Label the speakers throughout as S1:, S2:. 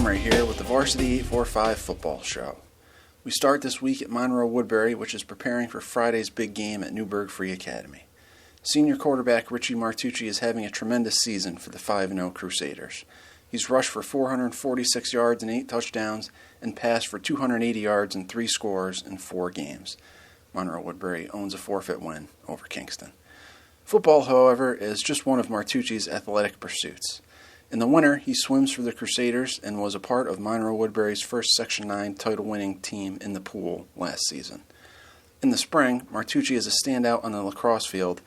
S1: Montgomery here with the Varsity845 football show. We start this week at Monroe-Woodbury, which is preparing for Friday's big game at Newburgh Free Academy. Senior quarterback Richie Martucci is having a tremendous season for the 5-0 Crusaders. He's rushed for 446 yards and 8 touchdowns and passed for 280 yards and 3 scores in 4 games. Monroe-Woodbury owns a forfeit win over Kingston. Football, however, is just one of Martucci's athletic pursuits. In the winter, he swims for the Crusaders and was a part of Monroe-Woodbury's first Section 9 title-winning team in the pool last season. In the spring, Martucci is a standout on the lacrosse field,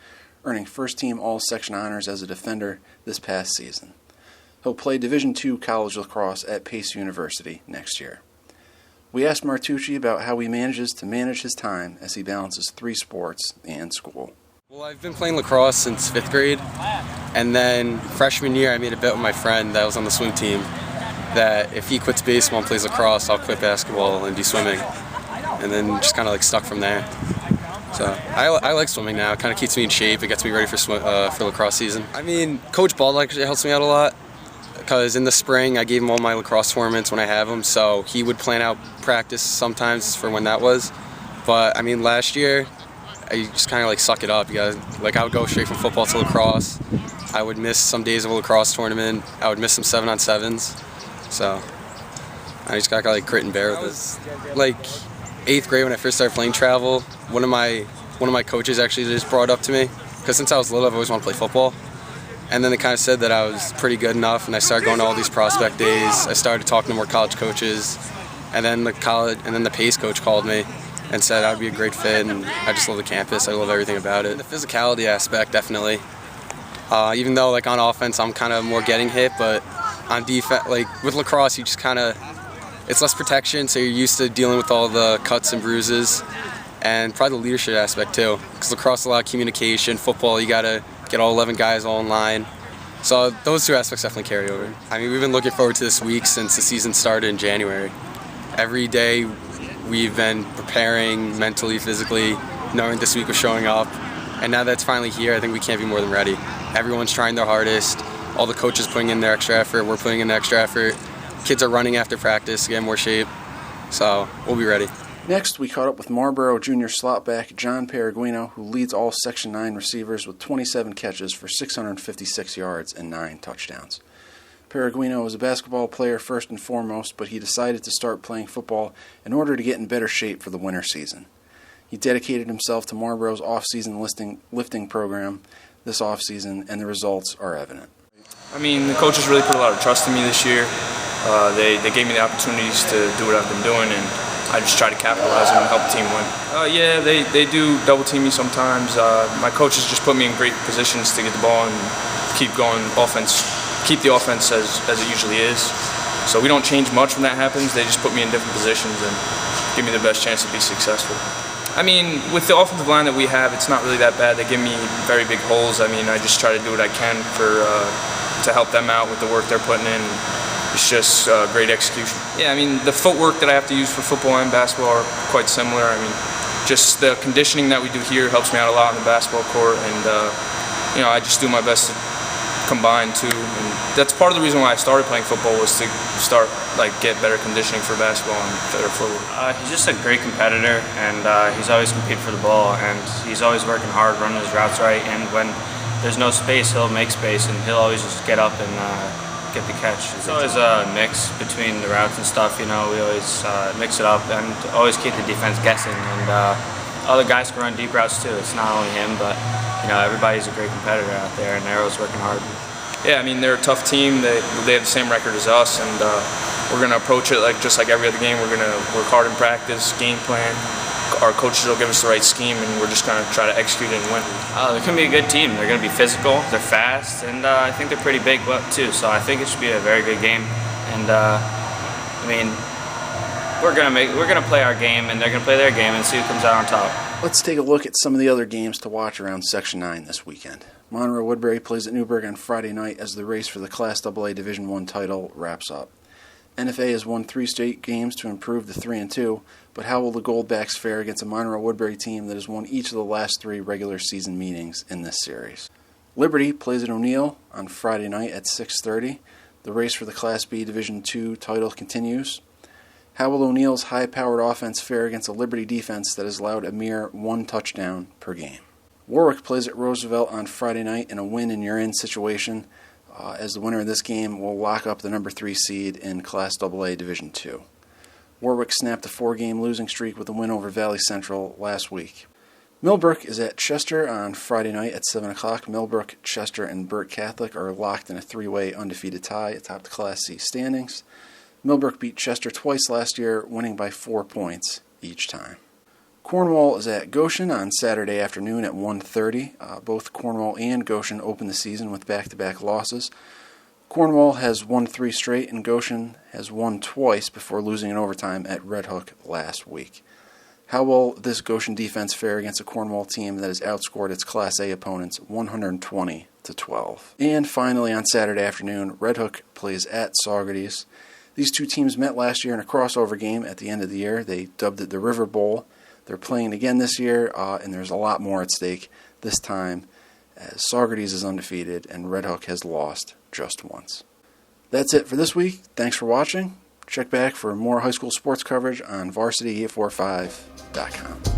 S1: earning first-team All-Section honors as a defender this past season. He'll play Division II college lacrosse at Pace University next year. We asked Martucci about how he manages to manage his time as he balances 3 sports and school.
S2: Well, I've been playing lacrosse since 5th grade, and then freshman year I made a bet with my friend that was on the swim team that if he quits baseball and plays lacrosse, I'll quit basketball and do swimming, and then just kind of stuck from there. So I like swimming now. It kind of keeps me in shape. It gets me ready for lacrosse season. I mean, Coach Ball actually helps me out a lot because in the spring I gave him all my lacrosse tournaments when I have them, so he would plan out practice sometimes for when that was. But I mean, last year I just kind of suck it up. You gotta, I would go straight from football to lacrosse. I would miss some days of a lacrosse tournament. I would miss some 7-on-7s. So I just gotta grit and bear with it. 8th grade when I first started playing travel, one of my coaches actually just brought it up to me because since I was little I've always wanted to play football. And then they kind of said that I was pretty good enough, and I started going to all these prospect days. I started talking to more college coaches, and then the Pace coach called me and said I'd be a great fit, and I just love the campus. I love everything about it. The physicality aspect, definitely. Even though on offense I'm kind of more getting hit, but on defense, with lacrosse, you just kind of, it's less protection, so you're used to dealing with all the cuts and bruises, and probably the leadership aspect too. Because lacrosse is a lot of communication. Football, you gotta get all 11 guys all in line. So those 2 aspects definitely carry over. I mean, we've been looking forward to this week since the season started in January. Every day we've been preparing mentally, physically, knowing this week was showing up. And now that it's finally here, I think we can't be more than ready. Everyone's trying their hardest. All the coaches putting in their extra effort. We're putting in the extra effort. Kids are running after practice to get in more shape. So we'll be ready.
S1: Next, we caught up with Marlboro junior slotback John Perugino, who leads all Section 9 receivers with 27 catches for 656 yards and 9 touchdowns. Perugino was a basketball player first and foremost, but he decided to start playing football in order to get in better shape for the winter season. He dedicated himself to Marlboro's off-season lifting program this off-season, and the results are evident.
S3: I mean, the coaches really put a lot of trust in me this year. They gave me the opportunities to do what I've been doing, and I just try to capitalize on and help the team win. Yeah, they do double team me sometimes. My coaches just put me in great positions to get the ball and keep going keep the offense as it usually is. So we don't change much when that happens. They just put me in different positions and give me the best chance to be successful. I mean, with the offensive line that we have, it's not really that bad. They give me very big holes. I mean, I just try to do what I can to help them out with the work they're putting in. It's just great execution. Yeah, I mean, the footwork that I have to use for football and basketball are quite similar. I mean, just the conditioning that we do here helps me out a lot on the basketball court, and I just do my best to combine too. And that's part of the reason why I started playing football, was to get better conditioning for basketball and better footwork.
S4: He's just a great competitor, and he's always competing for the ball, and he's always working hard, running his routes right, and when there's no space, he'll make space, and he'll always just get up and get the catch. It's always a mix between the routes and stuff, we always mix it up and always keep the defense guessing, and other guys can run deep routes too. It's not only him, but everybody's a great competitor out there, and they're always working hard.
S3: Yeah, I mean, they're a tough team. They have the same record as us, and we're going to approach it just like every other game. We're going to work hard in practice, game plan. Our coaches will give us the right scheme, and we're just going to try to execute it and win.
S4: They're going to be a good team. They're going to be physical, they're fast, and I think they're pretty big too. So I think it should be a very good game. And we're going to play our game, and they're going to play their game, and see who comes out on top.
S1: Let's take a look at some of the other games to watch around Section 9 this weekend. Monroe-Woodbury plays at Newburgh on Friday night as the race for the Class AA Division I title wraps up. NFA has won 3 state games to improve to 3-2, but how will the Goldbacks fare against a Monroe-Woodbury team that has won each of the last 3 regular season meetings in this series? Liberty plays at O'Neill on Friday night at 6:30. The race for the Class B Division II title continues. How will O'Neill's high-powered offense fare against a Liberty defense that has allowed a mere 1 touchdown per game? Warwick plays at Roosevelt on Friday night in a win-and-you're-in situation, as the winner of this game will lock up the number 3 seed in Class AA Division II. Warwick snapped a 4-game losing streak with a win over Valley Central last week. Millbrook is at Chester on Friday night at 7 o'clock. Millbrook, Chester, and Burt Catholic are locked in a 3-way undefeated tie atop the Class C standings. Millbrook beat Chester twice last year, winning by 4 points each time. Cornwall is at Goshen on Saturday afternoon at 1:30. Both Cornwall and Goshen open the season with back-to-back losses. Cornwall has won 3 straight, and Goshen has won twice before losing in overtime at Red Hook last week. How will this Goshen defense fare against a Cornwall team that has outscored its Class A opponents 120-12? And finally, on Saturday afternoon, Red Hook plays at Saugerties. These two teams met last year in a crossover game at the end of the year. They dubbed it the River Bowl. They're playing again this year, and there's a lot more at stake this time, as Saugerties is undefeated and Red Hook has lost just once. That's it for this week. Thanks for watching. Check back for more high school sports coverage on Varsity845.com.